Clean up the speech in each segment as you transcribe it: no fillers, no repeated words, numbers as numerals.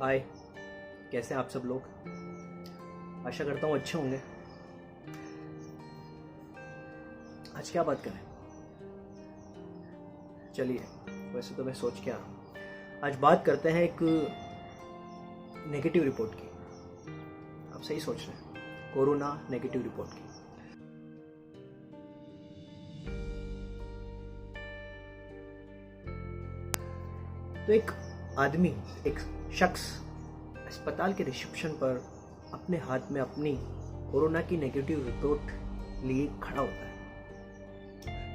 हाय, कैसे हैं आप सब लोग। आशा करता हूँ अच्छे होंगे। आज क्या बात करें? चलिए, वैसे तो मैं सोच के आया, आज बात करते हैं एक नेगेटिव रिपोर्ट की। आप सही सोच रहे हैं, कोरोना नेगेटिव रिपोर्ट की। तो एक आदमी, एक शख्स अस्पताल के रिसेप्शन पर अपने हाथ में अपनी कोरोना की नेगेटिव रिपोर्ट लिए खड़ा होता है।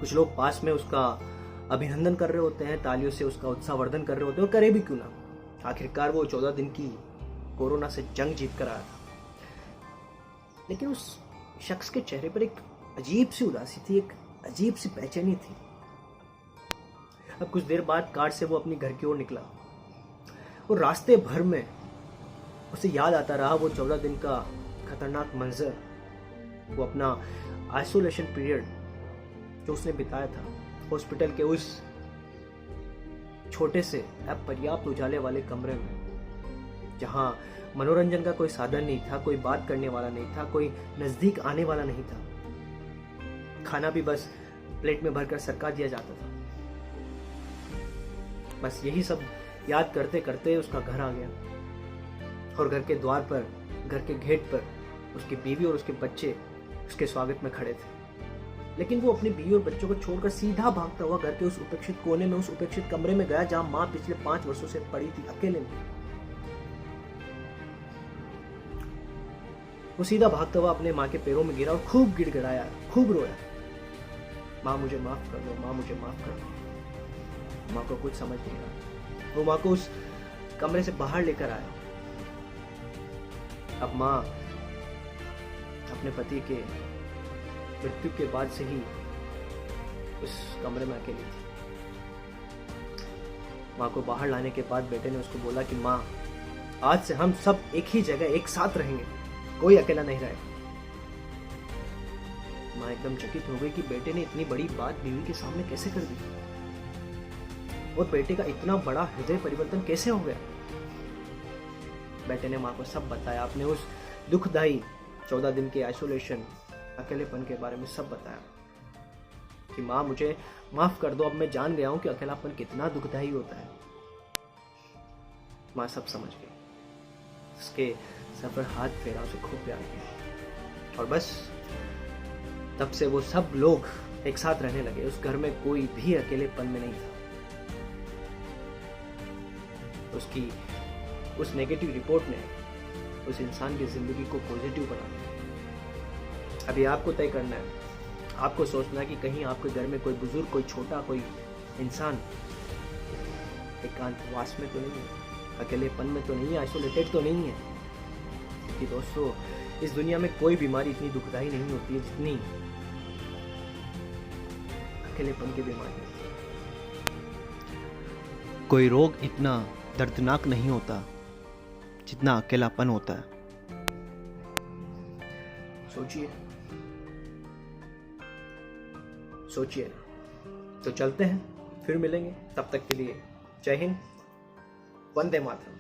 कुछ लोग पास में उसका अभिनंदन कर रहे होते हैं, तालियों से उसका उत्साहवर्धन कर रहे होते हैं, और करे भी क्यों ना, आखिरकार वो 14 दिन की कोरोना से जंग जीत कर आया था। लेकिन उस शख्स के चेहरे पर एक अजीब सी उदासी थी, एक अजीब सी बेचैनी थी। अब कुछ देर बाद कार से वो अपनी घर की ओर निकला और रास्ते भर में उसे याद आता रहा वो 14 दिन का खतरनाक मंजर, वो अपना आइसोलेशन पीरियड जो उसने बिताया था हॉस्पिटल के उस छोटे से अपर्याप्त उजाले वाले कमरे में, जहां मनोरंजन का कोई साधन नहीं था, कोई बात करने वाला नहीं था, कोई नजदीक आने वाला नहीं था। खाना भी बस प्लेट में भरकर सरका दिया जाता था। बस यही सब याद करते करते उसका घर आ गया, और घर के द्वार पर, घर के गेट पर उसकी बीवी और उसके बच्चे उसके स्वागत में खड़े थे। लेकिन वो अपनी बीवी और बच्चों को छोड़कर सीधा भागता हुआ घर के उस उपेक्षित कोने में, उस उपेक्षित कमरे में गया जहां मां पिछले 5 वर्षों से पड़ी थी अकेले में। वो सीधा भागता हुआ अपने मां के पैरों में गिरा और खूब गिड़गिड़ाया, खूब रोया, मां मुझे माफ कर दो, मां मुझे माफ कर दो। मां को कुछ समझ नहीं आया। वो मां को उस कमरे से बाहर लेकर आया। अब मां अपने पति के मृत्यु के बाद से ही उस कमरे में अकेली थी। मां को बाहर लाने के बाद बेटे ने उसको बोला कि मां, आज से हम सब एक ही जगह एक साथ रहेंगे, कोई अकेला नहीं रहेगा। मां एकदम चकित हो गई कि बेटे ने इतनी बड़ी बात बीवी के सामने कैसे कर दी, और बेटे का इतना बड़ा हृदय परिवर्तन कैसे हो गया। बेटे ने मां को सब बताया, अपने उस दुखदायी 14 दिन के आइसोलेशन, अकेलेपन के बारे में सब बताया कि मां मुझे माफ कर दो, अब मैं जान गया हूं कि अकेलापन कितना दुखदायी होता है। मां सब समझ गई, उसके सर पर हाथ फेरा, उसे खूब प्यार किया, और बस तब से वो सब लोग एक साथ रहने लगे। उस घर में कोई भी अकेलेपन में नहीं था। उसकी उस नेगेटिव रिपोर्ट ने उस इंसान की जिंदगी को पॉजिटिव बना दिया। अभी आपको तय करना है, आपको सोचना है कि कहीं आपके घर में कोई बुजुर्ग, कोई छोटा, कोई इंसान एकांतवास में तो नहीं है, अकेलेपन में तो नहीं है, आइसोलेटेड तो नहीं है। कि दोस्तों, इस दुनिया में कोई बीमारी इतनी दुखदाई नहीं होती है जितनी अकेलेपन की बीमारी होती है। कोई रोग इतना दर्दनाक नहीं होता जितना अकेलापन होता है। सोचिए। तो चलते हैं, फिर मिलेंगे। तब तक के लिए जय हिंद, वंदे मातरम।